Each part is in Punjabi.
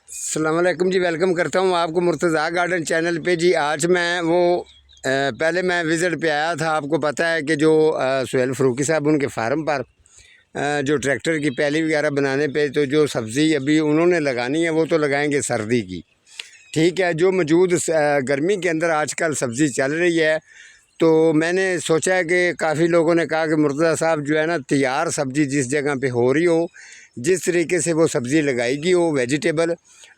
अस्सलाम वालेकुम जी। वेलकम करता हूँ आपको मुर्तज़ा गार्डन चैनल पे जी। आज मैं पहले मैं विज़िट पे आया था। आपको पता है कि जो सुहेल फ़रूकी साहब उनके फार्म पर जो ट्रैक्टर की पैली वगैरह बनाने पे तो जो सब्ज़ी अभी उन्होंने लगानी है वो तो लगाएंगे सर्दी की, ठीक है। जो मौजूद गर्मी के अंदर आजकल सब्ज़ी चल रही है, तो मैंने सोचा है कि काफ़ी लोगों ने कहा कि मुर्तज़ा साहब जो है ना, तैयार सब्ज़ी जिस जगह पे हो रही हो, जिस तरीके से वो सब्ज़ी लगाएगी हो वेजिटेबल,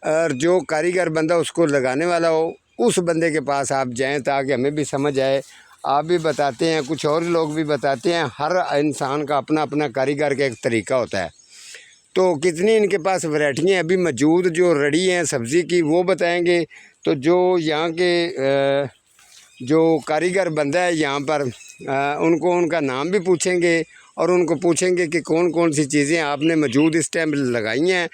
और जो कारीगर बंदा उसको लगाने वाला हो, उस बंदे के पास आप जाएं ताकि हमें भी समझ आए। आप भी बताते हैं, कुछ और लोग भी बताते हैं, हर इंसान का अपना अपना कारीगर का एक तरीका होता है। तो कितनी इनके पास वैरायटियाँ अभी मौजूद जो रड़ी हैं सब्ज़ी की वो बताएंगे। तो जो यहाँ के जो कारीगर बंदा है यहाँ पर उनको उनका नाम भी पूछेंगे और उनको पूछेंगे कि कौन कौन सी चीज़ें आपने मौजूद इस टाइम लगाई हैं।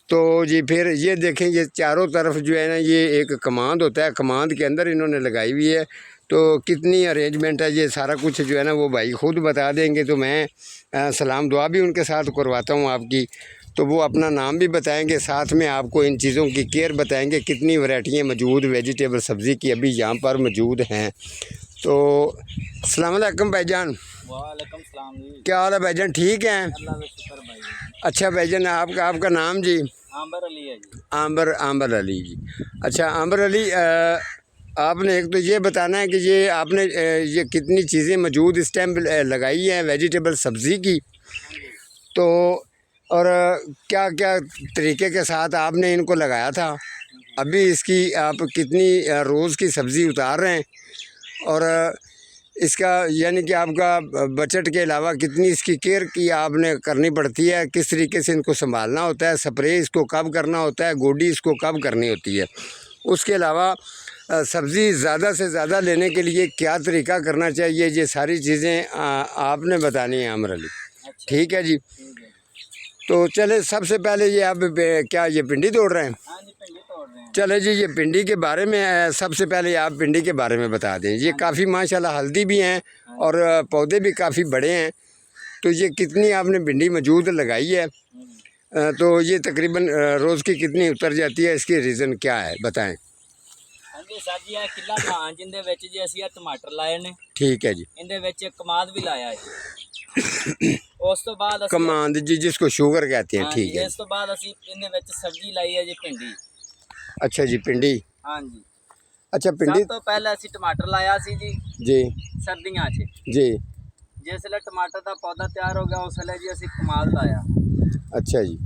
तो जी फिर ये देखें, ये चारों तरफ जो है ना, ये एक कमांद होता है, कमांद के अंदर इन्होंने लगाई हुई है। तो कितनी अरेंजमेंट है, ये सारा कुछ जो है ना वो भाई खुद बता देंगे। तो मैं सलाम दुआ भी उनके साथ करवाता हूँ आपकी। तो वो अपना नाम भी बताएंगे, साथ में आपको इन चीज़ों की केयर बताएंगे, कितनी वैरायटियाँ मौजूद वेजिटेबल सब्ज़ी की अभी यहाँ पर मौजूद हैं। तो अस्सलाम वालेकुम भाईजान। वालेकुम सलाम जी। क्या हाल है भाईजान, ठीक हैं? अल्लाह का शुक्र भाई। अच्छा भाईजान, आपका नाम जी? आंबर अली है जी। आंबर अली जी। अच्छा आंबर अली, आपने एक तो ये बताना है कि ये आपने ये कितनी चीज़ें मौजूद इस टाइम लगाई हैं वेजिटेबल सब्ज़ी की, तो और क्या क्या तरीके के साथ आपने इनको लगाया था, अभी इसकी आप कितनी रोज़ की सब्ज़ी उतार रहे हैं, और इसका यानी कि आपका बजट के अलावा कितनी इसकी केयर की आपने करनी पड़ती है, किस तरीके से इनको संभालना होता है, स्प्रे इसको कब करना होता है, गोडी इसको कब करनी होती है। उसके अलावा सब्ज़ी ज़्यादा से ज़्यादा लेने के लिए क्या तरीका करना चाहिए, ये सारी चीज़ें आपने बतानी है आमर अली। अच्छा, ठीक है जी। तो चले सबसे पहले ये आप क्या ये भिंडी तोड़ रहे हैं? हाँ जी, भिंडी तोड़ रहे हैं। चले जी, ये भिंडी के बारे में सबसे पहले आप भिंडी के बारे में बता दें। ये काफ़ी माशाल्लाह हल्दी भी हैं और पौधे भी काफ़ी बड़े हैं। तो ये कितनी आपने भिंडी मौजूद लगाई है, तो ये तकरीबन रोज़ की कितनी उतर जाती है, इसकी रीज़न क्या है बताएं। हाँ जी सर जी, किला धान जिंदे विच जी ਅਸੀਂ टमाटर लाए ने। ठीक है जी। इनदे विच कमाद भी लाया है। उस तो बाद ਅਸੀਂ कमांद जी, जिसको शुगर कहते हैं, हाँ ठीक जी, है। इस तो बाद ਅਸੀਂ इनदे विच सब्जी लाई है जी भिंडी। अच्छा जी, भिंडी। हाँ जी, अच्छा भिंडी। सब तो पहले ਅਸੀਂ टमाटर लाया सी जी जी सर्दियां च। जी। जिसले टमाटर का पौधा तैयार हो गया उसले जी ਅਸੀਂ कमाद लाया। अच्छा जी।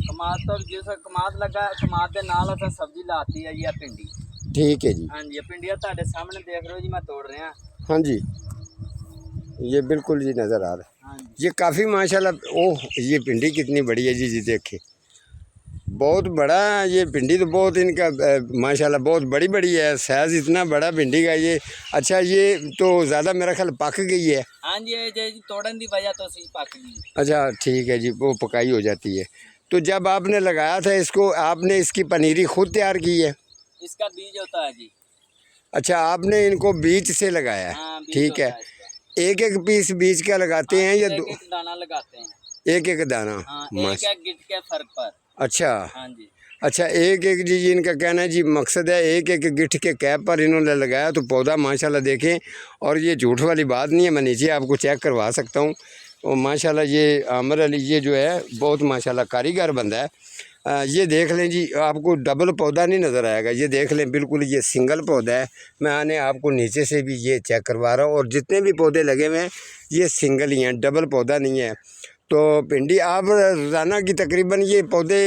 कमाद तो जिस कमाद लगा, कमाद के नाल ਅਸੀਂ सब्जी लाती है जी आ भिंडी। ठीक है जी। हाँ जी, भिंडियां ਤੁਹਾਡੇ सामने देख रहे हो जी, मैं तोड़ रहा। हाँ जी, ये बिल्कुल जी नज़र आ रहा है। हाँ जी, ये काफ़ी माशाल्लाह। ओह, ये भिंडी कितनी बड़ी है जी, जी देखे, बहुत बड़ा है ये भिंडी। तो बहुत इनका माशाल्लाह बहुत बड़ी बड़ी है, साइज़ इतना बड़ा भिंडी का ये। अच्छा, ये तो ज़्यादा मेरा ख्याल पक गई है। हाँ जी, ये जी तोड़न की वजह तो सी पक गई। अच्छा ठीक है जी, वो पकाई हो जाती है। तो जब आपने लगाया था इसको, आपने इसकी पनीरी खुद तैयार की है? इसका बीज होता है जी। अच्छा, आपने इनको बीज से लगाया है? हाँ, बीज ठीक होता है। है इसका। एक एक पीस बीज का लगाते हैं या एक एक दाना लगाते हैं? एक एक दाना? हाँ, एक एक गिट के फर्क पर। अच्छा। हाँ जी। अच्छा, एक एक जी, इनका कहना है जी, मकसद है एक एक गिट्ठ के कैप पर इन्होंने लगाया तो पौधा माशाल्लाह देखें। और ये झूठ वाली बात नहीं है, मैं नीचे आपको चेक करवा सकता हूँ। और माशाल्लाह ये आमर अली ये जो है बहुत माशाल्लाह कारीगर बंदा है। ये देख लें जी, आपको डबल पौधा नहीं नज़र आएगा, ये देख लें बिल्कुल ये सिंगल पौधा है। मैं आने आपको नीचे से भी ये चेक करवा रहा हूँ, और जितने भी पौधे लगे हुए हैं ये सिंगल ही हैं, डबल पौधा नहीं है। तो भिंडी आप रोज़ाना की तकरीबन ये पौधे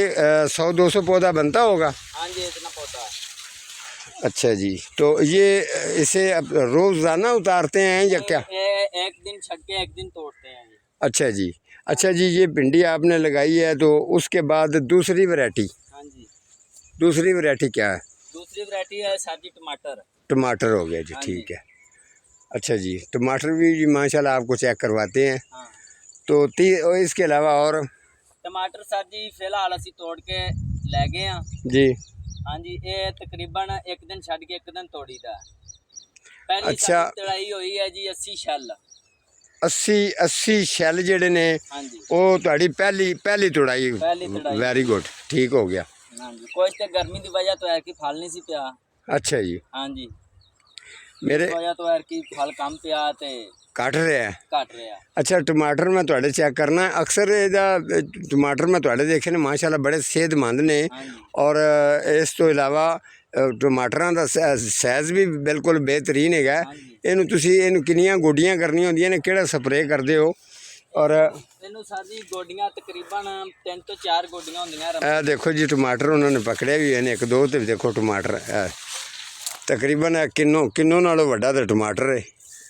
100-200 पौधा बनता होगा? हाँ जी, इतना पौधा है। अच्छा जी। तो ये इसे अब रोज़ाना उतारते हैं या क्या? एक दिन छक के एक दिन तोड़ते हैं जी। अच्छा जी। अच्छा जी, ये भिंडी आपने लगाई है, तो उसके बाद दूसरी वैरायटी? हाँ जी, दूसरी वैरायटी क्या है? दूसरी वैरायटी है सब्जी टमाटर। टमाटर हो गया जी, हाँ ठीक जी। है। अच्छा जी, टमाटर भी जी माशाल्लाह आपको चेक करवाते हैं। हाँ, तो और इसके अलावा और? टमाटर सर जी फिलहाल ਅਸੀਂ तोड़ के लै गए हाँ जी। हाँ जी, ये तकरीबन एक दिन छड़ के एक दिन तोड़ी दा। पहली अच्छा, साडी तड़ाई हुई है जी 80 शैल। 80 शैल जेडे ने हाँ जी, वो ਤੁਹਾਡੀ ਪਹਿਲੀ ਤੁੜਾਈ। पहली तड़ाई। ਵੈਰੀ ਗੁੱਡ, ਠੀਕ ਹੋ ਗਿਆ। ਹਾਂਜੀ ਕੁਝ ਤੇ ਗਰਮੀ ਦੀ ਵਜ੍ਹਾ ਤੋਂ ਐਰਕੀ ਫਲ ਨਹੀਂ ਸੀ ਪਿਆ। ਅੱਛਾ ਜੀ। ਹਾਂਜੀ ਮੇਰੇ ਵਜ੍ਹਾ ਤੋਂ ਐਰਕੀ ਫਲ ਕਮ ਪਿਆ ਤੇ ਕੱਟ ਰਿਹਾ ਹੈ। ਘਟ ਰਿਹਾ। ਅੱਛਾ ਟਮਾਟਰ ਮੈਂ ਤੁਹਾਡੇ ਚੈੱਕ ਕਰਨਾ ਅਕਸਰ ਇਹਦਾ ਟਮਾਟਰ ਮੈਂ ਤੁਹਾਡੇ ਦੇਖੇ ਨੇ ਮਾਸ਼ਾਅੱਲਾ ਬੜੇ ਸਿਹਤਮੰਦ ਨੇ ਹਾਂਜੀ ਔਰ ਇਸ ਤੋਂ ਇਲਾਵਾ ਟਮਾਟਰਾਂ ਦਾ ਸਾਈਜ਼ ਵੀ ਬਿਲਕੁਲ ਬਿਹਤਰੀਨ ਹੈਗਾ। ਹਾਂਜੀ ਇਹਨੂੰ ਕਿੰਨੀਆਂ ਗੋਡੀਆਂ ਕਰਨੀਆਂ ਹੁੰਦੀਆਂ ਨੇ, ਕਿਹੜਾ ਸਪਰੇਅ ਕਰਦੇ ਹੋ? ਔਰ ਇਹਨੂੰ ਸਾਡੀ ਗੋਡੀਆਂ ਤਕਰੀਬਨ 3 ਤੋਂ 4 ਗੋਡੀਆਂ ਹੁੰਦੀਆਂ। ਇਹ ਦੇਖੋ ਜੀ ਟਮਾਟਰ ਉਹਨਾਂ ਨੇ ਪਕੜਿਆ ਵੀ ਨੇ, 1 2 ਤੇ ਦੇਖੋ ਟਮਾਟਰ ਤਕਰੀਬਨ ਕਿੰਨੋ ਨਾਲੋਂ ਵੱਡਾ ਤਾਂ ਟਮਾਟਰ ਹੈ।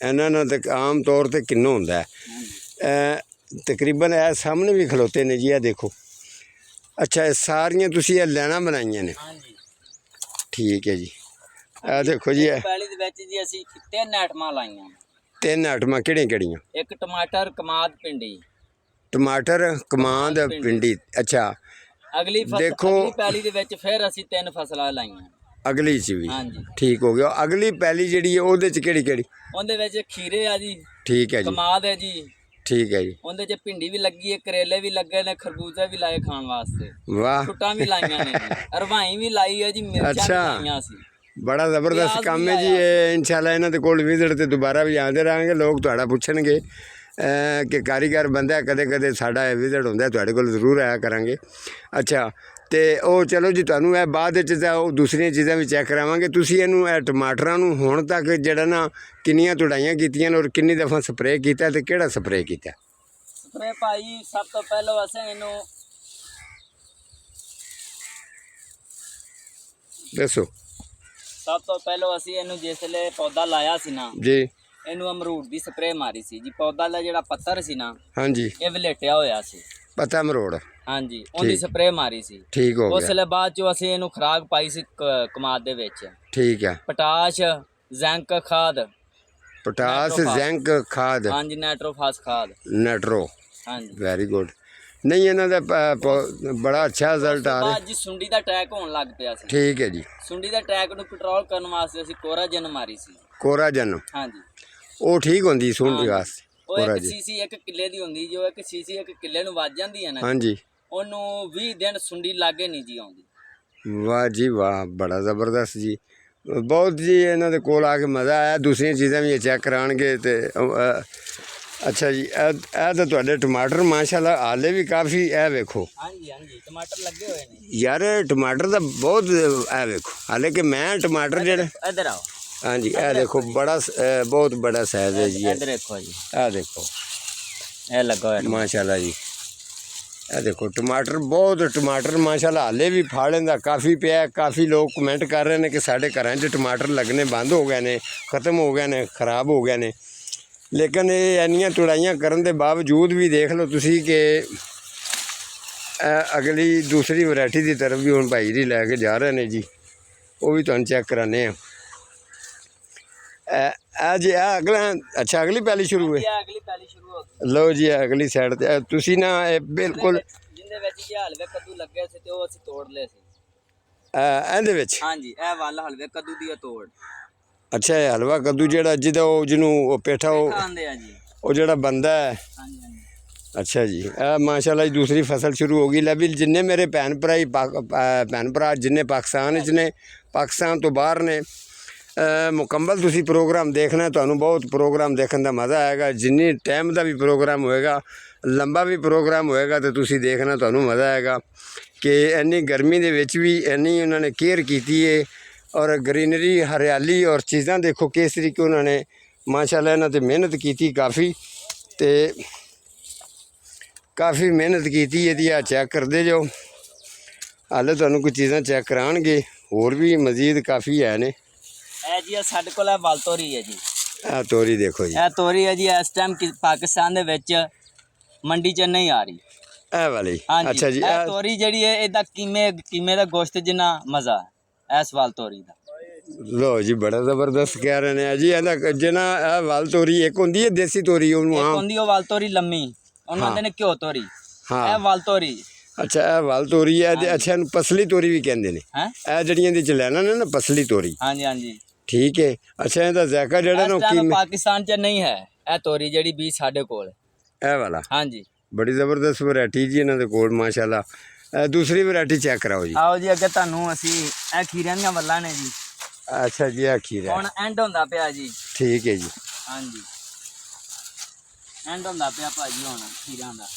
ਇਹਨਾਂ ਨਾਲ ਤੇ ਆਮ ਤੌਰ ਤੇ ਕਿੰਨੋ ਹੁੰਦਾ ਹੈ। ਤਕਰੀਬਨ ਇਹ ਸਾਹਮਣੇ ਵੀ ਖਲੋਤੇ ਨੇ ਜੀ, ਇਹ ਦੇਖੋ। ਅੱਛਾ ਇਹ ਸਾਰੀਆਂ ਤੁਸੀਂ ਇਹ ਲੈਣਾ ਬਣਾਈਆਂ ਨੇ? ਹਾਂਜੀ ਠੀਕ ਹੈ ਜੀ। ਇਹ ਦੇਖੋ ਜੀ, ਇਹ ਪਹਿਲੀ ਦੇ ਵਿੱਚ ਜੀ ਅਸੀਂ 3 ਆਈਟਮਾਂ ਲਾਈਆਂ। 3 ਆਈਟਮਾਂ ਕਿਹੜੀਆਂ? ਇੱਕ ਟਮਾਟਰ, ਕਮਾਦ, ਭਿੰਡੀ। ਟਮਾਟਰ, ਕਮਾਦ, ਭਿੰਡੀ। ਅੱਛਾ ਅਗਲੀ ਦੇਖੋ ਪਹਿਲੀ ਦੇ ਵਿੱਚ ਫਿਰ ਅਸੀਂ 3 ਫਸਲਾਂ ਲਾਈਆਂ ਅਗਲੀ 'ਚ ਵੀ। ਹਾਂਜੀ ਠੀਕ ਹੋ ਗਿਆ। ਅਗਲੀ ਪਹਿਲੀ ਜਿਹੜੀ ਹੈ ਉਹਦੇ 'ਚ ਕਿਹੜੀ? ਉਹਦੇ ਵਿੱਚ ਖੀਰੇ ਆ ਜੀ, ਠੀਕ ਹੈ ਜੀ। ਕਮਾਦ ਹੈ ਜੀ, ਠੀਕ ਹੈ ਜੀ। ਉਹਦੇ 'ਚ ਭਿੰਡੀ ਵੀ ਲੱਗੀ ਹੈ, ਕਰੇਲੇ ਵੀ ਲੱਗੇ ਨੇ, ਖਰਬੂਜ਼ੇ ਵੀ ਲਾਏ ਖਾਣ ਵਾਸਤੇ, ਵਾਹ ਟੁੱਟਾਂ ਵੀ ਲਾਈਆਂ ਨੇ ਜੀ, ਅਰਵਾਈ ਵੀ ਲਾਈ ਹੈ ਜੀ, ਮਿਰਚਾਂ ਵੀ ਅੱਛਾ। ਲਾਈਆਂ ਸੀ। ਬੜਾ ਜ਼ਬਰਦਸਤ ਪਿਆਜ਼ ਕੰਮ ਵੀ ਹੈ ਜੀ ਇਹ। ਇਨਸ਼ਾਅੱਲਾ ਇਹਨਾਂ ਦੇ ਕੋਲ ਵਿਜ਼ਿਟ ਤੇ ਦੁਬਾਰਾ ਵੀ ਆਉਂਦੇ ਰਹਾਂਗੇ। ਲੋਕ ਤੁਹਾਡਾ ਪੁੱਛਣਗੇ ਕਿ ਕਾਰੀਗਰ ਬੰਦਾ ਕਦੇ ਕਦੇ ਸਾਡਾ ਵਿਜ਼ਿਟ ਹੁੰਦਾ, ਤੁਹਾਡੇ ਕੋਲ ਜ਼ਰੂਰ ਆਇਆ ਕਰਾਂਗੇ। ਅੱਛਾ ਤੇ ਉਹ ਚਲੋ ਜੀ, ਤੁਹਾਨੂੰ ਇਹ ਬਾਅਦ ਵਿੱਚ ਤਾਂ ਉਹ ਦੂਸਰੀਆਂ ਚੀਜ਼ਾਂ ਵੀ ਚੈੱਕ ਕਰਾਵਾਂਗੇ। ਤੁਸੀਂ ਇਹਨੂੰ ਇਹ ਟਮਾਟਰਾਂ ਨੂੰ ਹੁਣ ਤੱਕ ਜਿਹੜਾ ਨਾ ਕਿੰਨੀਆਂ ਤੁੜਾਈਆਂ ਕੀਤੀਆਂ ਨੇ ਔਰ ਕਿੰਨੀ ਦਫਾ ਸਪਰੇਅ ਕੀਤਾ ਤੇ ਕਿਹੜਾ ਸਪਰੇਅ ਕੀਤਾ? ਸਪਰੇਅ ਭਾਈ ਸਭ ਤੋਂ ਪਹਿਲਾਂ ਅਸੀਂ ਇਹਨੂੰ ਦੱਸੋ। ਸਭ ਤੋਂ ਪਹਿਲਾਂ ਅਸੀਂ ਇਹਨੂੰ ਜਿਸ ਵੇਲੇ ਪੌਦਾ ਲਾਇਆ ਸੀ ਨਾ ਜੀ ਇਹਨੂੰ ਅਮਰੂਦ ਦੀ ਸਪਰੇਅ ਮਾਰੀ ਸੀ ਜੀ। ਪੌਦਾ ਦਾ ਜਿਹੜਾ ਪੱਤਰ ਸੀ ਨਾ ਹਾਂਜੀ ਇਹ ਵਲੇਟਿਆ ਹੋਇਆ ਸੀ। ਪਤਾ ਮਰੋੜ। ਹਾਂਜੀ ਉਹਦੀ ਸਪਰੇਅ ਮਾਰੀ ਸੀ। ਠੀਕ ਹੋ ਉਸ ਗਿਆ। ਵੇਲੇ ਬਾਅਦ ਚੋਂ ਅਸੀਂ ਇਹਨੂੰ ਖੁਰਾਕ ਪਾਈ ਸੀ ਕਮਾਦ ਦੇ ਵਿੱਚ। ਠੀਕ ਹੈ। ਪਟਾਸ਼, ਜ਼ੈਂਕ ਖਾਦ, ਪੋਟਾਸ, ਜ਼ਿੰਕ ਖਾਦ, ਹਾਂਜੀ ਨਾਈਟ੍ਰੋਫਾਸ ਖਾਦ। ਨੈਟਰੋ। ਹਾਂਜੀ ਵੈਰੀ ਗੁੱਡ। ਨਹੀਂ ਇਹਨਾਂ ਦਾ ਬੜਾ ਅੱਛਾ ਰਿਜ਼ਲਟ ਆ ਰਿਹਾ। ਬਾਅਦ ਜੀ ਸੁੰਡੀ ਦਾ ਅਟੈਕ ਹੋਣ ਲੱਗ ਪਿਆ ਸੀ। ਠੀਕ ਹੈ ਜੀ। ਸੁੰਡੀ ਦਾ ਅਟੈਕ ਨੂੰ ਕੰਟਰੋਲ ਕਰਨ ਵਾਸਤੇ ਅਸੀਂ ਕੋਰਾਜਨ ਮਾਰੀ ਸੀ। ਕੋਰਾਜਨ ਹਾਂਜੀ ਉਹ ਠੀਕ ਹੁੰਦੀ ਸੁੰਡੀ ਹਾਂਜੀ। ਵਾਸਤੇ? ਉਹ ਇੱਕ ਕੋਰਾਜਨ ਸੀਸੀ 1 ਕਿੱਲੇ ਦੀ ਹੁੰਦੀ, ਜੋ ਇੱਕ ਸੀਸੀ 1 ਕਿੱਲੇ ਨੂੰ ਵੱਜ ਜਾਂਦੀ ਹੈ ਨਾ, ਹਾਂਜੀ। ਉਹਨੂੰ 20 ਦਿਨ ਸੁੰਡੀ ਲਾਗੇ ਨਹੀਂ ਜੀ ਆਉਂਦੀ। ਵਾਹ ਜੀ ਵਾਹ, ਬੜਾ ਜ਼ਬਰਦਸਤ ਜੀ। ਬਹੁਤ ਜੀ ਇਹਨਾਂ ਦੇ ਕੋਲ ਆ ਕੇ ਮਜ਼ਾ ਆਇਆ। ਦੂਸਰੀਆਂ ਚੀਜ਼ਾਂ ਵੀ ਚੈੱਕ ਕਰਾਉਣਗੇ ਤੇ ਅੱਛਾ ਜੀ। ਇਹ ਤਾਂ ਤੁਹਾਡੇ ਟਮਾਟਰ ਮਾਸ਼ਾਅੱਲਾ ਹਾਲੇ ਵੀ ਕਾਫੀ, ਇਹ ਵੇਖੋ। ਹਾਂਜੀ ਹਾਂਜੀ ਟਮਾਟਰ ਲੱਗੇ ਹੋਏ ਨੇ ਯਾਰ ਟਮਾਟਰ ਦਾ ਬਹੁਤ, ਇਹ ਵੇਖੋ। ਹਾਲੇ ਕਿ ਮੈਂ ਟਮਾਟਰ ਜਿਹੜੇ, ਇੱਧਰ ਆਓ। ਹਾਂਜੀ ਇਹ ਦੇਖੋ ਬੜਾ ਬਹੁਤ ਬੜਾ ਸਾਈਜ਼ ਹੈ ਜੀ। ਇੱਧਰ ਦੇਖੋ ਜੀ, ਇਹ ਦੇਖੋ ਇਹ ਲੱਗਾ ਹੋਇਆ ਮਾਸ਼ਾਅੱਲਾ ਜੀ। ਇਹ ਦੇਖੋ ਟਮਾਟਰ, ਬਹੁਤ ਟਮਾਟਰ ਮਾਸ਼ਾਅੱਲਾ ਹਾਲੇ ਵੀ ਫਾੜਨ ਦਾ ਕਾਫੀ ਪਿਆ। ਕਾਫੀ ਲੋਕ ਕਮੈਂਟ ਕਰ ਰਹੇ ਨੇ ਕਿ ਸਾਡੇ ਘਰਾਂ 'ਚ ਟਮਾਟਰ ਲੱਗਣੇ ਬੰਦ ਹੋ ਗਏ ਨੇ, ਖਤਮ ਹੋ ਗਏ ਨੇ, ਖਰਾਬ ਹੋ ਗਏ ਨੇ। ਲੇਕਿਨ ਇਹ ਇੰਨੀਆਂ ਤੁੜਾਈਆਂ ਕਰਨ ਦੇ ਬਾਵਜੂਦ ਵੀ ਦੇਖ ਲਓ ਤੁਸੀਂ ਕਿ ਅਗਲੀ ਦੂਸਰੀ ਵੈਰਾਈਟੀ ਦੀ ਤਰਫ ਵੀ ਹੁਣ ਭਾਈ ਜੀ ਲੈ ਕੇ ਜਾ ਰਹੇ ਨੇ ਜੀ। ਉਹ ਵੀ ਤੁਹਾਨੂੰ ਚੈੱਕ ਕਰਾਉਂਦੇ ਆ। ਜੀ ਅਗਲਾ, ਅੱਛਾ ਅਗਲੀ ਪੈਲੀ ਸ਼ੁਰੂ ਹੈ। ਅਗਲੀ ਪਹਿਲੀ ਸ਼ੁਰੂ ਹੋ ਗਈ। ਲਓ ਜੀ ਅਗਲੀ ਸਾਈਡ ਤੇ ਤੁਸੀਂ ਨਾ ਇਹ ਬਿਲਕੁਲ ਜਿੰਦੇ ਵਿੱਚ ਜੀ ਹਲਵੇ ਕੱਦੂ ਲੱਗੇ ਸੀ ਤੇ ਉਹ ਅਸੀਂ ਤੋੜ ਲਏ ਸੀ। ਇਹਦੇ ਵਿੱਚ ਹਾਂਜੀ ਇਹ ਵੱਲ ਹਲਵੇ ਕੱਦੂ ਦੀ ਤੋੜ। ਅੱਛਾ ਇਹ ਹਲਵਾ ਕੱਦੂ ਜਿਹੜਾ ਜਿਹਨੂੰ ਉਹ ਪੇਠਾ ਖਾਂਦੇ ਆ ਜੀ, ਉਹ ਜਿਹੜਾ ਬੰਦਾ ਹੈ। ਹਾਂਜੀ ਹਾਂਜੀ ਅੱਛਾ ਜੀ। ਇਹ ਮਾਸ਼ਾਅੱਲਾ ਜੀ ਦੂਸਰੀ ਫਸਲ ਸ਼ੁਰੂ ਹੋ ਗਈ। ਲੈ ਵੀ ਜਿੰਨੇ ਮੇਰੇ ਭੈਣ ਭਰਾ ਜਿੰਨੇ ਪਾਕਿਸਤਾਨ 'ਚ ਨੇ, ਪਾਕਿਸਤਾਨ ਤੋਂ ਬਾਹਰ ਨੇ, ਮੁਕੰਮਲ ਤੁਸੀਂ ਪ੍ਰੋਗਰਾਮ ਦੇਖਣਾ, ਤੁਹਾਨੂੰ ਬਹੁਤ ਪ੍ਰੋਗਰਾਮ ਦੇਖਣ ਦਾ ਮਜ਼ਾ ਆਏਗਾ। ਜਿੰਨੀ ਟਾਈਮ ਦਾ ਵੀ ਪ੍ਰੋਗਰਾਮ ਹੋਏਗਾ, ਲੰਬਾ ਵੀ ਪ੍ਰੋਗਰਾਮ ਹੋਏਗਾ, ਤਾਂ ਤੁਸੀਂ ਦੇਖਣਾ ਤੁਹਾਨੂੰ ਮਜ਼ਾ ਆਏਗਾ ਕਿ ਇੰਨੀ ਗਰਮੀ ਦੇ ਵਿੱਚ ਵੀ ਇੰਨੀ ਉਹਨਾਂ ਨੇ ਕੇਅਰ ਕੀਤੀ ਹੈ। ਔਰ ਗਰੀਨਰੀ, ਹਰਿਆਲੀ ਔਰ ਚੀਜ਼ਾਂ ਦੇਖੋ ਕਿਸ ਤਰੀਕੇ ਉਹਨਾਂ ਨੇ ਮਾਸ਼ਾਅੱਲਾ ਇਹਨਾਂ 'ਤੇ ਮਿਹਨਤ ਕੀਤੀ ਕਾਫੀ, ਤੇ ਕਾਫੀ ਮਿਹਨਤ ਕੀਤੀ ਇਹਦੀ। ਆ ਚੈੱਕ ਕਰਦੇ ਜਾਓ, ਹਾਲੇ ਤੁਹਾਨੂੰ ਕੁਝ ਚੀਜ਼ਾਂ ਚੈੱਕ ਕਰਾਉਣਗੇ। ਹੋਰ ਵੀ ਮਜ਼ੀਦ ਕਾਫੀ ਹੈ ਨੇ। ਇਹ ਜੀ ਸਾਡੇ ਕੋਲ ਹੈ ਵਲ ਤੋਰੀ ਹੈ ਜੀ। ਇਹ ਤੋਰੀ ਦੇਖੋ ਜੀ। ਇਹ ਤੋਰੀ ਹੈ ਜੀ ਇਸ ਟਾਈਮ ਪਾਕਿਸਤਾਨ ਦੇ ਵਿੱਚ ਮੰਡੀ 'ਚ ਨਹੀਂ ਆ ਰਹੀ। ਇਹ ਵਾਲੀ ਹਾਂਜੀ ਅੱਛਾ ਜੀ। ਇਹ ਤੋਰੀ ਜਿਹੜੀ ਹੈ ਇਹਦਾ ਕੀਮੇ ਦਾ ਗੋਸ਼ਤ ਜਿੰਨਾ ਮਜ਼ਾ ਹੈ ਇਸ ਵਲ ਤੋਰੀ ਦਾ। ਲੋ ਜੀ ਬੜਾ ਜ਼ਬਰਦਸਤ ਕਹਿ ਰਹੇ ਨੇ ਜੀ। ਇਹਦਾ ਜਿਹਨਾਂ ਇਹ ਵਲ ਤੋਰੀ ਇੱਕ ਹੁੰਦੀ ਹੈ ਦੇਸੀ ਤੋਰੀ, ਉਹਨੂੰ ਇੱਕ ਆਮ ਹੁੰਦੀ ਉਹ ਵਲ ਤੋਰੀ ਲੰਮੀ, ਉਹਨੂੰ ਕਹਿੰਦੇ ਨੇ ਘਿਓ ਤੋਰੀ। ਹਾਂ ਇਹ ਵਲ ਤੋਰੀ। ਅੱਛਾ ਇਹ ਵਲ ਤੋਰੀ ਹੈ। ਤੇ ਅੱਛਾ ਇਹਨੂੰ ਪਸਲੀ ਤੋਰੀ ਵੀ ਕਹਿੰਦੇ ਨੇ। ਹੈ ਇਹ ਜਿਹੜੀਆਂ ਦੀ ਚਲਾਣਾ ਨੇ ਨਾ ਪਸਲੀ ਤੋਰੀ। ਹਾਂਜੀ ਹਾਂਜੀ ਠੀਕ ਹੈ। ਅੱਛਾ ਇਹਦਾ ਜ਼ਾਇਕਾ ਜਿਹੜਾ ਨਾ ਕੀ ਪਾਕਿਸਤਾਨ 'ਚ ਨਹੀਂ ਹੈ ਇਹ ਤੋਰੀ ਜਿਹੜੀ ਵੀ ਸਾਡੇ ਕੋਲ। ਇਹ ਵਾਲਾ ਹਾਂਜੀ ਬੜੀ ਜ਼ਬਰਦਸਤ ਵੈਰਾਈਟੀ ਜੀ ਇਹਨਾਂ ਦੇ ਕੋਲ ਮਾਸ਼ਾਅੱਲਾ। दूसरी वैरायटी चेक कराओ जी। ਆਓ ਜੀ ਅੱਗੇ ਤੁਹਾਨੂੰ ਅਸੀਂ ਇਹ ਖੀਰਿਆਂ ਦੀਆਂ ਵੱਲਾਂ ਨੇ ਜੀ। अच्छा जी आ खीरा ਹੁਣ ਐਂਡ ਹੁੰਦਾ ਪਿਆ ਜੀ। ठीक है जी। ਹਾਂਜੀ ਐਂਡ ਹੁੰਦਾ ਪਿਆ ਭਾਜੀ ਹੁਣ ਖੀਰਿਆਂ ਦਾ।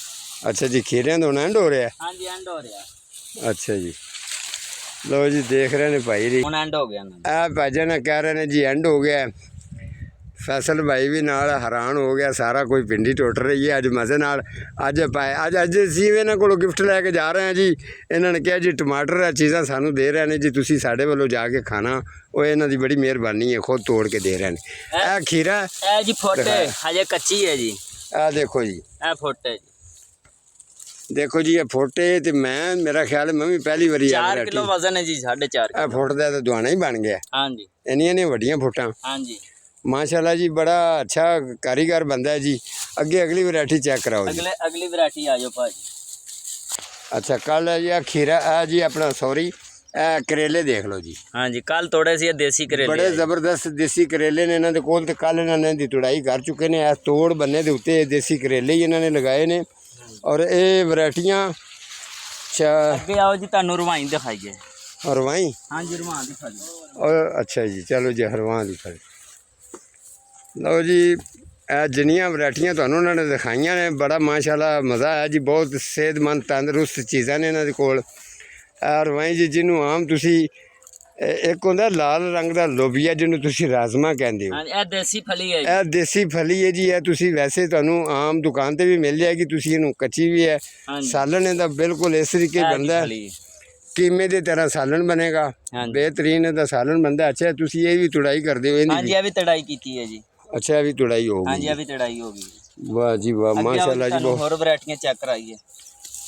अच्छा जी खीरियां तो एंड हो रहा है। ਹਾਂਜੀ ਐਂਡ ਹੋ ਰਿਹਾ। अच्छा जी लो जी देख रहे ने भाई जी ਹੁਣ ਐਂਡ ਹੋ ਗਿਆ ਨਾ। आ भाजा ने कह रहे ने जी एंड हो गया है। फैसल भाई भी नाल हैरान हो गया सारा कोई पिंडी टुट रही है अज मजे नाल। अज पाए अज ਅਸੀਂ ਇਹਨਾਂ ਕੋਲੋਂ ਗਿਫਟ ਲੈ ਕੇ ਜਾ ਰਹੇ ਹਾਂ ਜੀ। ਇਹਨਾਂ ਨੇ ਕਿਹਾ ਜੀ ਟਮਾਟਰ ਆ ਚੀਜ਼ਾਂ ਸਾਨੂੰ ਦੇ ਰਹੇ ਨੇ ਜੀ ਤੁਸੀਂ ਸਾਡੇ ਵੱਲੋਂ ਜਾ ਕੇ ਖਾਣਾ। ਉਹ ਇਹਨਾਂ ਦੀ ਬੜੀ ਮਿਹਰਬਾਨੀ ਹੈ ਖੁਦ ਤੋੜ ਕੇ ਦੇ ਰਹੇ ਨੇ। ਇਹ ਖੀਰਾ ਇਹ ਜੀ ਫੁੱਟ ਹਜੇ ਕੱਚੀ ਹੈ ਜੀ। ਆ ਦੇਖੋ ਜੀ ਇਹ ਫੁੱਟ ਹੈ ਜੀ। ਦੇਖੋ ਜੀ ਇਹ ਫੋਟੇ ਤੇ ਮੈਂ ਮੇਰਾ ਖਿਆਲ ਮੈਂ ਵੀ ਪਹਿਲੀ ਵਾਰੀ ਆ 4 ਕਿਲੋ ਵਜ਼ਨ ਹੈ ਜੀ 4.5। ਇਹ ਫੁੱਟ ਦਾ ਤਾਂ ਦੁਆਣਾ ਹੀ ਬਣ ਗਿਆ। ਹਾਂਜੀ ਇੰਨੀਆਂ ਨੇ ਵੱਡੀਆਂ ਫੁੱਟਾਂ। ਹਾਂਜੀ माशाल्लाह जी बड़ा अच्छा कारीगर बंदा है जी। अगे अगली वैरायटी चेक कराओ जी। अगली वैरायटी आ जाओ भाजी। अच्छा कल है जी आ खीरा आ जी अपना सॉरी करेले देख लो जी। हाँ जी कल तोड़े सी देसी करेले बड़े जबरदस्त देसी करेले ने इन्होंने कोल तो कल इन्होंने दी तुड़ाई कर चुके ने। तोड़ बन्ने दे उत्ते देसी करेले ही इन्होंने लगाए ने और ये वैरायटियां अगे आओ जी तुहानू रवाई दिखाइए। हरवाई हाँ जी रवां दिखाइए। और अच्छा जी चलो जी हरवां दिखाई लो जी जिन्नियां वैरायटियां तुहानू उन्होंने दिखाइयां ने बड़ा माशाल्लाह मज़ा आया जी। बहुत सेहतमंद तंदरुस्त चीज़ां ने इन्हां दे कोल। हरवाई जी जिन्हों आम तुसी एक होंदा लाल रंग दा लोबिया जिन्हों तुसी राजमा कहंदे हो। हाँ ये देसी फली है। ਇਹ ਦੇਸੀ ਫਲੀ ਹੈ ਜੀ। ਇਹ ਤੁਸੀਂ ਵੈਸੇ ਤੁਹਾਨੂੰ ਆਮ ਦੁਕਾਨ ਤੇ ਵੀ ਮਿਲ ਜਾਏਗੀ। ਤੁਸੀਂ ਇਹਨੂੰ ਕੱਚੀ ਵੀ ਹੈ ਸਾਲਣ ਇਹਦਾ ਬਿਲਕੁਲ ਇਸ ਤਰੀਕੇ ਬਣਦਾ ਕੀਮੇ ਦੀ ਤਰ੍ਹਾਂ ਸਾਲਣ ਬਣੇਗਾ। ਬਿਹਤਰੀਨ ਇਹਦਾ ਸਾਲਣ ਬਣਦਾ। ਅੱਛਾ ਤੁਸੀਂ ਇਹ ਵੀ ਤੁੜਾਈ ਕਰਦੇ ਹੋ? ਹਾਂਜੀ ਇਹ ਵੀ ਤੜਾਈ ਕੀਤੀ ਹੈ ਜੀ। ਅੱਛਾ ਇਹ ਵੀ ਤੁੜਾਈ ਹੋ ਗਈ। ਹਾਂਜੀ ਇਹ ਵੀ ਤੜਾਈ ਹੋ ਗਈ। ਵਾਹ ਜੀ ਵਾਹ ਮਾਸ਼ਾਅੱਲਾ ਜੀ। ਬਹੁਤ ਹੋਰ ਵੈਰਾਈਟੀਆਂ ਚੈੱਕ ਕਰਾਈਏ।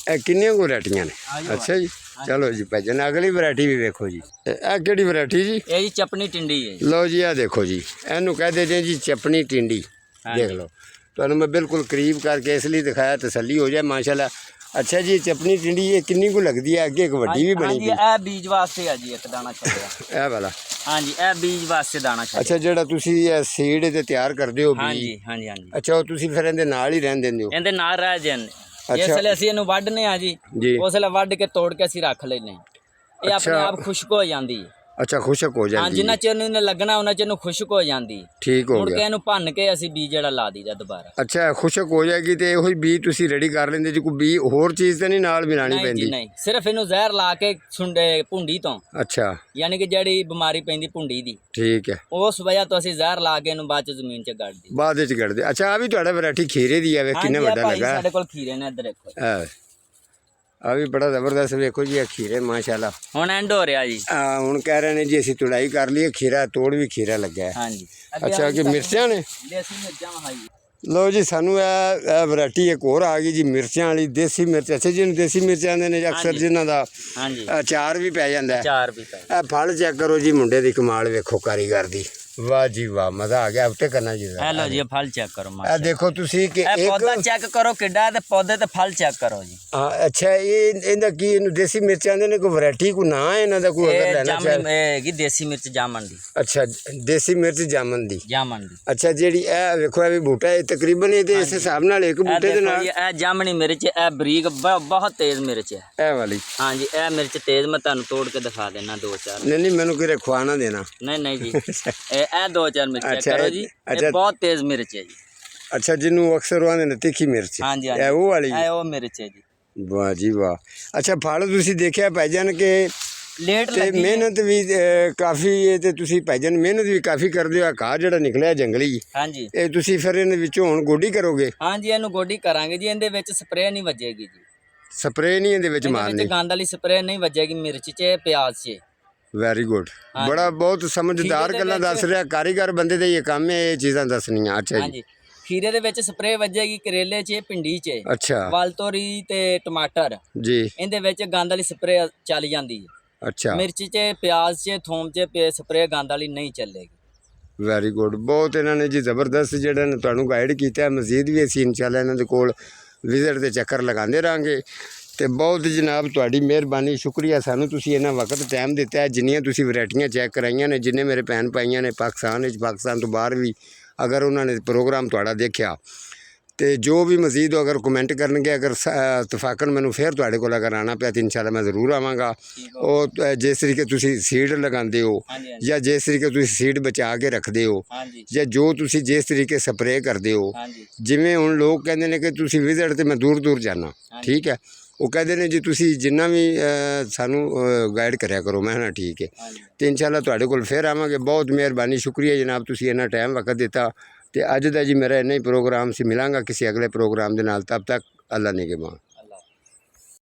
ਇਹ ਕਿੰਨੀਆਂ ਕੁ ਵੈਰਾਈਟੀਆਂ ਨੇ? ਅੱਛਾ ਜੀ ਚਲੋ ਜੀ ਭਾਜਨ ਅਗਲੀ ਵੈਰਾਇਟੀ ਵੀ ਵੇਖੋ ਜੀ। ਇਹ ਕਿਹੜੀ ਵੈਰਾਇਟੀ ਜੀ? ਇਹ ਜੀ ਚਪਣੀ ਟਿੰਡੀ ਹੈ। ਲਓ ਜੀ ਆ ਦੇਖੋ ਜੀ ਇਹਨੂੰ ਕਹਦੇ ਜੇ ਜੀ ਚਪਣੀ ਟਿੰਡੀ। ਦੇਖ ਲਓ ਤੁਹਾਨੂੰ ਮੈਂ ਬਿਲਕੁਲ ਕਰੀਬ ਕਰਕੇ ਇਸ ਲਈ ਦਿਖਾਇਆ ਤਸੱਲੀ ਹੋ ਜਾਏ ਮਾਸ਼ਾਅੱਲਾ। अच्छा जी चपनी टिंडी ये किन्नी को लगती है? अगे एक वड्डी भी बनी हुई है। बीज वास्ते है जी एक दाना छड्डिया। ए वाला हाँ जी ए बीज वास्ते दाना छड्डिया। अच्छा जेड़ा तुसी सीड ते तैयार करदे हो? हाँ जी हाँ जी हाँ जी। अच्छा वो तुसी फिर इहदे नाल ही रहन दिंदे हो? इहदे नाल रह जांदे। जिस वेले ਅਸੀਂ ਇਹਨੂੰ ਵੱਢਨੇ ਆ ਜੀ ਉਸ ਵੇਲੇ ਵੱਢ ਕੇ ਤੋੜ ਕੇ ਅਸੀਂ ਰੱਖ ਲੈਨੇ। ਇਹ ਆਪਣੇ ਆਪ ਖੁਸ਼ਕ ਹੋ ਜਾਂਦੀ। अच्छा खुशक हो जाती। हाँ जिन्ना चिर इन्हें लगना उन्ना चिर खुशक हो जाती। ठीक हो मुड़ के गया। इहनूं भन्न के ਅਸੀਂ बीज ਜਿਹੜਾ ਲਾ दीदा दोबारा। अच्छा खुशक हो जाएगी ਤੇ ਇਹੋ ਹੀ ਬੀ ਤੁਸੀਂ ਰੈਡੀ ਕਰ ਲੈਂਦੇ ਜੀ। ਕੋਈ ਬੀ ਹੋਰ ਚੀਜ਼ ਤੇ ਨਹੀਂ ਨਾਲ ਮਿਲਾਣੀ ਪੈਂਦੀ? ਨਹੀਂ ਸਿਰਫ ਇਹਨੂੰ ਜ਼ਹਿਰ ਲਾ ਕੇ ਸੁੰਡੇ ਭੁੰਡੀ ਤੋਂ। ਅੱਛਾ ਯਾਨੀ ਕਿ ਜਿਹੜੀ ਬਿਮਾਰੀ ਪੈਂਦੀ ਭੁੰਡੀ ਦੀ ਠੀਕ ਹੈ ਉਸ ਵਜ੍ਹਾ ਤੋਂ ਅਸੀਂ ਜ਼ਹਿਰ ਲਾ ਕੇ ਇਹਨੂੰ ਬਾਅਦ ਚ ਜ਼ਮੀਨ 'ਚ ਗੱਡ ਦੀ। ਬਾਅਦ ਵਿੱਚ ਗੱਡਦੇ। ਅੱਛਾ ਆ ਵੀ ਤੁਹਾਡਾ ਵੈਰਾਈਟੀ ਖੀਰੇ ਦੀ ਹੈ? ਕਿੰਨਾ ਵੱਡਾ ਲੱਗਾ ਸਾਡੇ ਕੋਲ ਖੀਰੇ ਨੇ। ਇੱਧਰ ਦੇਖੋ ਆ ਵੀ ਬੜਾ ਜ਼ਬਰਦस्त ਵੇਖੋ ਜੀ ਇਹ ਖੀਰੇ ਮਾਸ਼ਾਅੱਲਾ। ਹੁਣ ਐਂਡ ਹੋ ਰਿਹਾ ਜੀ। ਹੁਣ ਕਹਿ ਰਹੇ ਨੇ ਜੀ ਅਸੀਂ ਤੁੜਾਈ ਕਰ ਲਈਏ। ਖੀਰਾ ਤੋੜ ਵੀ ਖੀਰਾ ਲੱਗਾ ਹੈ। ਹਾਂਜੀ ਅੱਛਾ ਕਿ ਮਿਰਚਾਂ ਨੇ? ਦੇਸੀ ਮਿਰਚਾਂ ਵਹਾਈ। ਲਓ ਜੀ ਸਾਨੂੰ ਇਹ ਵੈਰਾਈਟੀ ਇੱਕ ਹੋਰ ਆ ਗਈ ਜੀ ਮਿਰਚਾਂ ਵਾਲੀ ਦੇਸੀ ਮਿਰਚ। ਅੱਛਾ ਜਿਹਨੂੰ ਦੇਸੀ ਮਿਰਚ ਆਉਂਦੇ ਨੇ ਅਕਸਰ ਜਿਨ੍ਹਾਂ ਦਾ ਹਾਂਜੀ ਅਚਾਰ ਵੀ ਪੈ ਜਾਂਦਾ ਹੈ। ਅਚਾਰ ਵੀ ਪੈ। ਇਹ ਫਲ ਚੈੱਕ ਕਰੋ ਜੀ ਮੁੰਡੇ ਦੀ ਕਮਾਲ ਵੇਖੋ ਕਾਰੀਗਰ ਦੀ। वाह जी वाह मजा आ गया। उत्ते करना जी हेलो जी फल चेक करो। ए देखो तुसी कि एक पौधा चेक करो किड्डा ते पौधे ते फल चेक करो जी। हां अच्छा ये इंदा की देसी मिर्च आंदे ने कोई वैरायटी को ना है इना दा कोई अगर लेना चाहे? ए की देसी मिर्च जामन दी। अच्छा देसी मिर्च जामन दी। अच्छा जेडी ए देखो ए भी बूटा है तकरीबन ये इस हिसाब नाल एक बूटे दे नाल ए जामनी मिर्च ए बरीक बहुत तेज मिर्च है ए वाली। हां जी ए मिर्च तेज मैं तानू तोड़ के दिखा देना 2-4। नहीं नहीं मेनू कोई रखवाना देना। नहीं जी ए 2-4 मिर्च अच्छा, करो जी। अच्छा बहुत तेज मिर्च है जी। अच्छा जिन्नू अक्सर आंदे ने तीखी मिर्च। हां जी ए वो वाली ए वो मिर्च है जी। वाह जी वाह। अच्छा फल तुसी देखिया भाईजान के लेट ते लगी मेहनत भी काफ़ी है ते तुसी भाईजान मेहनत भी काफ़ी करदे हो। घाह ਜਿਹੜਾ ਨਿਕਲਿਆ ਜੰਗਲੀ हां जी ਇਹ ਤੁਸੀਂ ਫਿਰ ਇਹਦੇ ਵਿੱਚੋਂ ਹੁਣ ਗੋਡੀ ਕਰੋਗੇ? हां जी ਇਹਨੂੰ ਗੋਡੀ ਕਰਾਂਗੇ ਜੀ। ਇਹਦੇ ਵਿੱਚ ਸਪਰੇਅ ਨਹੀਂ ਵੱਜੇਗੀ ਜੀ। ਸਪਰੇਅ ਨਹੀਂ ਇਹਦੇ ਵਿੱਚ ਮਾਰਨੀ? ਗੰਦ ਵਾਲੀ ਸਪਰੇਅ ਨਹੀਂ ਵੱਜੇਗੀ ਮਿਰਚ 'ਚ ਪਿਆਜ਼ 'ਚ। ਵੈਰੀ ਗੁੱਡ ਬੜਾ ਬਹੁਤ ਸਮਝਦਾਰ ਗੱਲਾਂ ਦੱਸ ਰਿਹਾ ਕਾਰੀਗਰ ਬੰਦੇ ਦਾ ਇਹ ਕੰਮ ਹੈ ਇਹ ਚੀਜ਼ਾਂ ਦੱਸਣੀਆਂ। ਅੱਛਾ ਜੀ ਹਾਂਜੀ ਖੀਰੇ ਦੇ ਵਿੱਚ ਸਪਰੇਅ ਵੱਜੇਗੀ ਕਰੇਲੇ 'ਚ ਭਿੰਡੀ 'ਚ ਅੱਛਾ ਵਾਲ ਤੋਰੀ ਤੇ ਟਮਾਟਰ ਜੀ ਇਹਦੇ ਵਿੱਚ ਗੰਦ ਵਾਲੀ ਸਪਰੇਅ ਚੱਲ ਜਾਂਦੀ ਹੈ। ਅੱਛਾ ਮਿਰਚ 'ਚ ਪਿਆਜ਼ 'ਚ ਥੋਮ 'ਚ ਸਪਰੇਅ ਗੰਦ ਵਾਲੀ ਨਹੀਂ ਚੱਲੇਗੀ। ਵੈਰੀ ਗੁੱਡ ਬਹੁਤ ਇਹਨਾਂ ਨੇ ਜੀ ਜ਼ਬਰਦਸਤ ਜਿਹੜਾ ਨੇ ਤੁਹਾਨੂੰ ਗਾਈਡ ਕੀਤਾ। ਮਜ਼ੀਦ ਵੀ ਅਸੀਂ ਇਨਸ਼ਾਅੱਲਾ ਇਹਨਾਂ ਦੇ ਕੋਲ ਵਿਜ਼ਿਟ ਤੇ ਚੱਕਰ ਲਗਾਉਂਦੇ ਰਹਾਂਗੇ। ਤੇ ਬਹੁਤ ਜਨਾਬ ਤੁਹਾਡੀ ਮਿਹਰਬਾਨੀ ਸ਼ੁਕਰੀਆ ਸਾਨੂੰ ਤੁਸੀਂ ਇਹਨਾਂ ਵਕਤ ਟਾਈਮ ਦਿੱਤਾ ਹੈ। ਜਿੰਨੀਆਂ ਤੁਸੀਂ ਵੈਰਾਈਟੀਆਂ ਚੈੱਕ ਕਰਾਈਆਂ ਨੇ ਜਿੰਨੇ ਮੇਰੇ ਭੈਣ ਭਾਈਆਂ ਨੇ ਪਾਕਿਸਤਾਨ ਵਿੱਚ ਪਾਕਿਸਤਾਨ ਤੋਂ ਬਾਹਰ ਵੀ ਅਗਰ ਉਹਨਾਂ ਨੇ ਪ੍ਰੋਗਰਾਮ ਤੁਹਾਡਾ ਦੇਖਿਆ ਤੇ ਜੋ ਵੀ ਮਜ਼ੀਦ ਅਗਰ ਕਮੈਂਟ ਕਰਨਗੇ, ਅਗਰ ਇਤਫਾਕਨ ਮੈਨੂੰ ਫਿਰ ਤੁਹਾਡੇ ਕੋਲ ਅਗਰ ਆਉਣਾ ਪਿਆ ਤਾਂ ਇਨਸ਼ਾਅੱਲਾ ਮੈਂ ਜ਼ਰੂਰ ਆਵਾਂਗਾ। ਉਹ ਜਿਸ ਤਰੀਕੇ ਤੁਸੀਂ ਸੀਡ ਲਗਾਉਂਦੇ ਹੋ ਜਾਂ ਜਿਸ ਤਰੀਕੇ ਤੁਸੀਂ ਸੀਡ ਬਚਾ ਕੇ ਰੱਖਦੇ ਹੋ ਜਾਂ ਜੋ ਤੁਸੀਂ ਜਿਸ ਤਰੀਕੇ ਸਪਰੇਅ ਕਰਦੇ ਹੋ, ਜਿਵੇਂ ਹੁਣ ਲੋਕ ਕਹਿੰਦੇ ਨੇ ਕਿ ਤੁਸੀਂ ਵਿਜ਼ਿਟ ਤੇ ਮੈਂ ਦੂਰ ਦੂਰ ਜਾਣਾ, ਠੀਕ ਹੈ, ਉਹ ਕਹਿੰਦੇ ਨੇ ਜੀ ਤੁਸੀਂ ਜਿੰਨਾ ਵੀ ਸਾਨੂੰ ਗਾਈਡ ਕਰਿਆ ਕਰੋ। ਮੈਂ ਨਾ ਠੀਕ ਹੈ, ਤੇ ਇਨਸ਼ਾਅੱਲਾ ਤੁਹਾਡੇ ਕੋਲ ਫਿਰ ਆਵਾਂਗੇ। ਬਹੁਤ ਮਿਹਰਬਾਨੀ, ਸ਼ੁਕਰੀਆ ਜਨਾਬ, ਤੁਸੀਂ ਇੰਨਾ ਟਾਈਮ ਵਕਤ ਦਿੱਤਾ। ਤੇ ਅੱਜ ਦਾ ਜੀ ਮੇਰਾ ਇੰਨਾ ਹੀ ਪ੍ਰੋਗਰਾਮ ਸੀ। ਮਿਲਾਂਗਾ ਕਿਸੇ ਅਗਲੇ ਪ੍ਰੋਗਰਾਮ ਦੇ ਨਾਲ, ਤਬ ਤੱਕ ਅੱਲਾ ਨਿਗਹਿਬਾਨ।